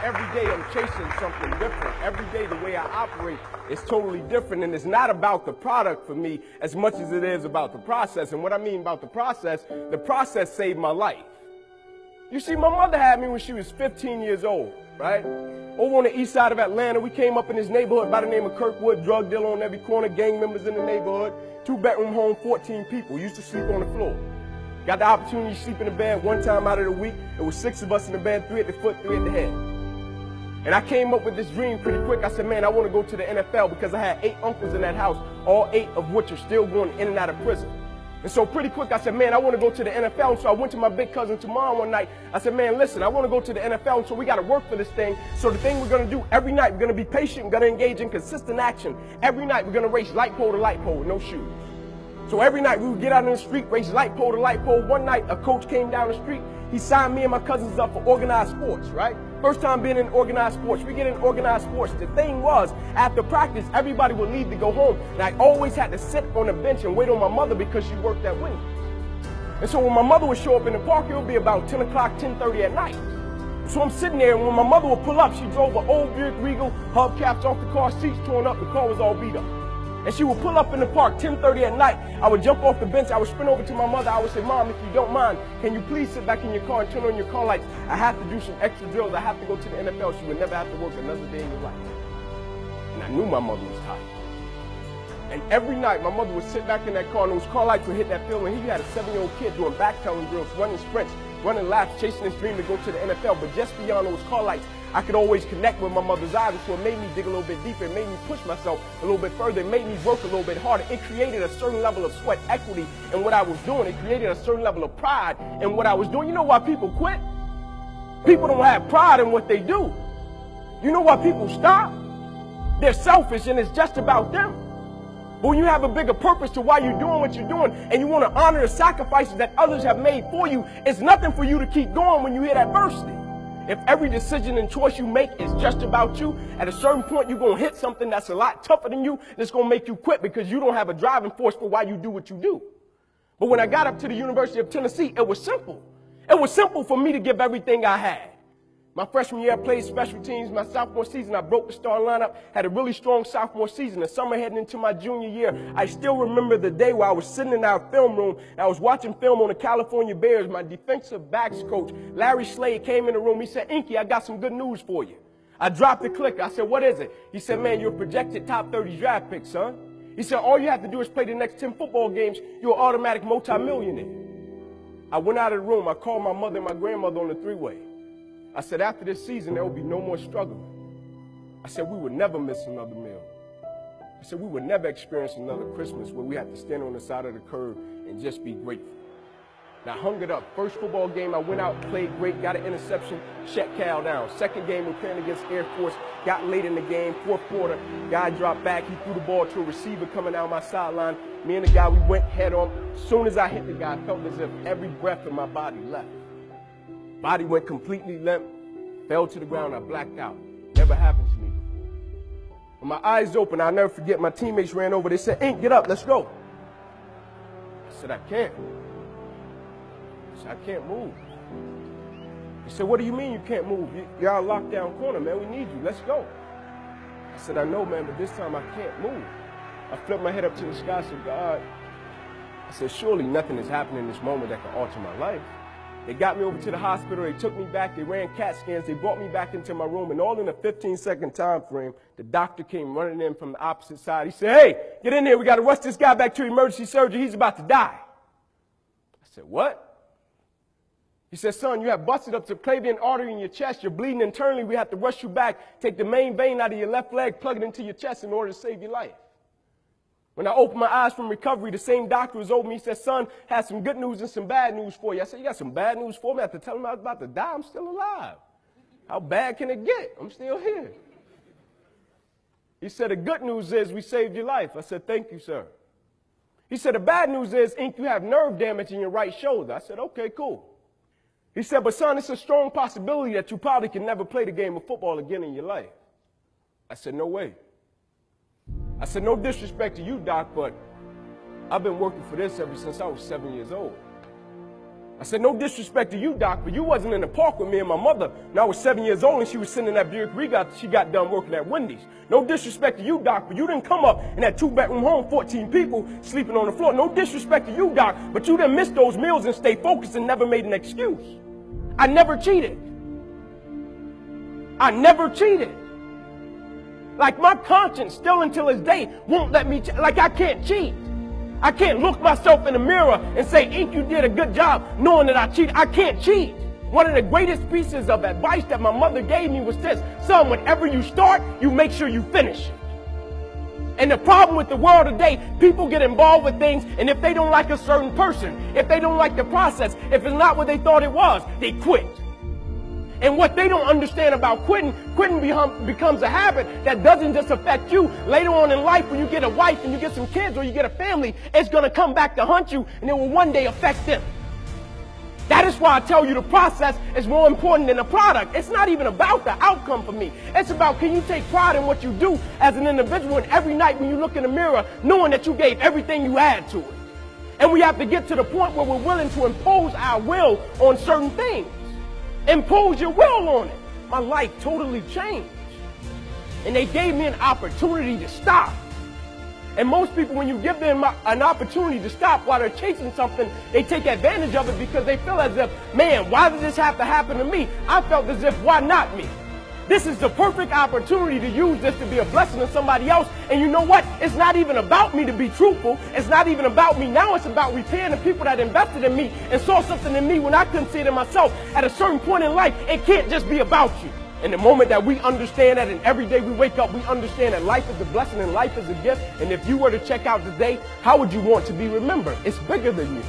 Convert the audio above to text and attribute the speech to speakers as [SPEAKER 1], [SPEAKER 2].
[SPEAKER 1] every day I'm chasing something different. Every day the way I operate is totally different, and it's not about the product for me as much as it is about the process. And what I mean about the process saved my life. You see, my mother had me when she was 15 years old, right? Over on the east side of Atlanta, we came up in this neighborhood by the name of Kirkwood, drug dealer on every corner, gang members in the neighborhood, 2-bedroom home, 14 people, used to sleep on the floor. Got the opportunity to sleep in the bed one time out of the week. It was 6 of us in the bed, 3 at the foot, 3 at the head. And I came up with this dream pretty quick. I said, man, I want to go to the NFL because I had 8 uncles in that house, all 8 of which are still going in and out of prison. And so pretty quick, I said, man, I want to go to the NFL. And so I went to my big cousin Tamar one night. I said, man, listen, I want to go to the NFL. And so we got to work for this thing. So the thing we're going to do every night, we're going to be patient. We're going to engage in consistent action. Every night, we're going to race light pole to light pole with no shoes. So every night we would get out in the street, race light pole to light pole. One night a coach came down the street. He signed me and my cousins up for organized sports, right? First time being in organized sports. We get in organized sports. The thing was, after practice, everybody would leave to go home. And I always had to sit on the bench and wait on my mother because she worked at Wendy's. And so when my mother would show up in the park, it would be about 10 o'clock, 10:30 at night. So I'm sitting there, and when my mother would pull up, she drove an old Buick Regal, hubcaps off the car, seats torn up, the car was all beat up. And she would pull up in the park 10:30 at night. I would jump off the bench. I would sprint over to my mother. I would say, Mom, if you don't mind, can you please sit back in your car and turn on your car lights? I have to do some extra drills. I have to go to the NFL. She would never have to work another day in your life. And I knew my mother was tired. And every night, my mother would sit back in that car, and those car lights would hit that field. And he had a 7-year-old kid doing backpedaling drills, running sprints, running laps, chasing his dream to go to the NFL. But just beyond those car lights, I could always connect with my mother's eyes, so it made me dig a little bit deeper. It made me push myself a little bit further. It made me work a little bit harder. It created a certain level of sweat equity in what I was doing. It created a certain level of pride in what I was doing. You know why people quit? People don't have pride in what they do. You know why people stop? They're selfish, and it's just about them. But when you have a bigger purpose to why you're doing what you're doing, and you want to honor the sacrifices that others have made for you, it's nothing for you to keep going when you hit adversity. If every decision and choice you make is just about you, at a certain point you're going to hit something that's a lot tougher than you, that's going to make you quit because you don't have a driving force for why you do what you do. But when I got up to the University of Tennessee, it was simple. It was simple for me to give everything I had. My freshman year, I played special teams. My sophomore season, I broke the star lineup, had a really strong sophomore season. The summer heading into my junior year, I still remember the day where I was sitting in our film room, and I was watching film on the California Bears. My defensive backs coach, Larry Slade, came in the room. He said, Inky, I got some good news for you. I dropped the clicker. I said, what is it? He said, man, you're a projected top 30 draft pick, son. He said, all you have to do is play the next 10 football games. You're an automatic multimillionaire. I went out of the room. I called my mother and my grandmother on the three-way. I said, after this season, there will be no more struggling. I said, we would never miss another meal. I said, we would never experience another Christmas where we had to stand on the side of the curb and just be grateful. And I hung it up. First football game, I went out, played great, got an interception, shut Cal down. Second game, we're playing against Air Force, got late in the game, fourth quarter, guy dropped back, he threw the ball to a receiver coming down my sideline. Me and the guy, we went head on. As soon as I hit the guy, I felt as if every breath in my body left. Body went completely limp, fell to the ground, I blacked out. Never happened to me before. When my eyes opened, I'll never forget, my teammates ran over. They said, Ink, get up, let's go. I said, I can't. I said, I can't move. He said, what do you mean you can't move? You're out lockdown corner, man, we need you, let's go. I said, I know, man, but this time I can't move. I flipped my head up to the sky, I said, God. I said, surely nothing is happening in this moment that can alter my life. They got me over to the hospital, they took me back, they ran CAT scans, they brought me back into my room, and all in a 15-second time frame, the doctor came running in from the opposite side. He said, hey, get in here, we got to rush this guy back to emergency surgery, he's about to die. I said, what? He said, son, you have busted up subclavian artery in your chest, you're bleeding internally, we have to rush you back, take the main vein out of your left leg, plug it into your chest in order to save your life. When I opened my eyes from recovery, the same doctor was over me. He said, son, has some good news and some bad news for you. I said, you got some bad news for me? I had to tell him I was about to die. I'm still alive. How bad can it get? I'm still here. He said, the good news is we saved your life. I said, thank you, sir. He said, the bad news is, Ink, you have nerve damage in your right shoulder. I said, okay, cool. He said, but son, it's a strong possibility that you probably can never play the game of football again in your life. I said, no way. I said, no disrespect to you, Doc, but I've been working for this ever since I was 7 years old. I said, no disrespect to you, Doc, but you wasn't in the park with me and my mother. When I was 7 years old and she was sitting in that Buick Regal, she got done working at Wendy's. No disrespect to you, Doc, but you didn't come up in that 2-bedroom home, 14 people sleeping on the floor. No disrespect to you, Doc, but you didn't miss those meals and stay focused and never made an excuse. I never cheated. I never cheated. Like my conscience still until this day won't let me, like I can't cheat. I can't look myself in the mirror and say, Inky, you did a good job knowing that I cheated. I can't cheat. One of the greatest pieces of advice that my mother gave me was this: son, whenever you start, you make sure you finish it. And the problem with the world today, people get involved with things, and if they don't like a certain person, if they don't like the process, if it's not what they thought it was, they quit. And what they don't understand about quitting becomes a habit that doesn't just affect you. Later on in life, when you get a wife and you get some kids or you get a family, it's going to come back to hunt you, and it will one day affect them. That is why I tell you the process is more important than the product. It's not even about the outcome for me. It's about, can you take pride in what you do as an individual, and every night when you look in the mirror, knowing that you gave everything you had to it. And we have to get to the point where we're willing to impose our will on certain things. Impose your will on it. My life totally changed. And they gave me an opportunity to stop. And most people, when you give them an opportunity to stop while they're chasing something, they take advantage of it because they feel as if, man, why did this have to happen to me? I felt as if, why not me? This is the perfect opportunity to use this to be a blessing to somebody else. And you know what? It's not even about me, to be truthful. It's not even about me. Now it's about repaying the people that invested in me and saw something in me when I couldn't see it in myself. At a certain point in life, it can't just be about you. And the moment that we understand that, and every day we wake up, we understand that life is a blessing and life is a gift. And if you were to check out today, how would you want to be remembered? It's bigger than you.